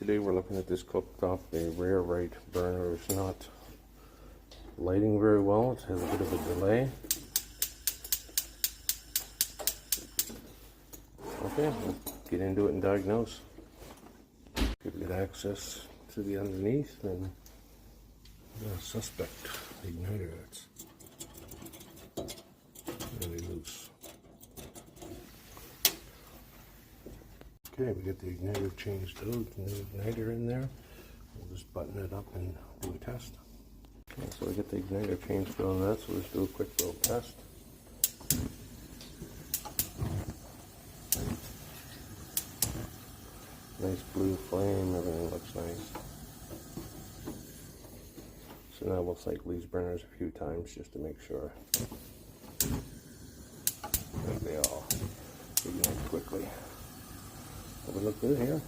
Today we're looking at this cooktop. The rear right burner is not lighting very well. It has a bit of a delay. Okay, let's get into it and diagnose. If we get access to the underneath, then the suspect igniter that's really loose. Okay, we get the igniter changed out, new igniter in there. We'll just button it up and do a test. Okay, so we get the igniter changed on that, so let's do a quick little test. Nice blue flame, everything looks nice. So now we'll cycle these burners a few times just to make sure that they all ignite quickly. Will we look good here?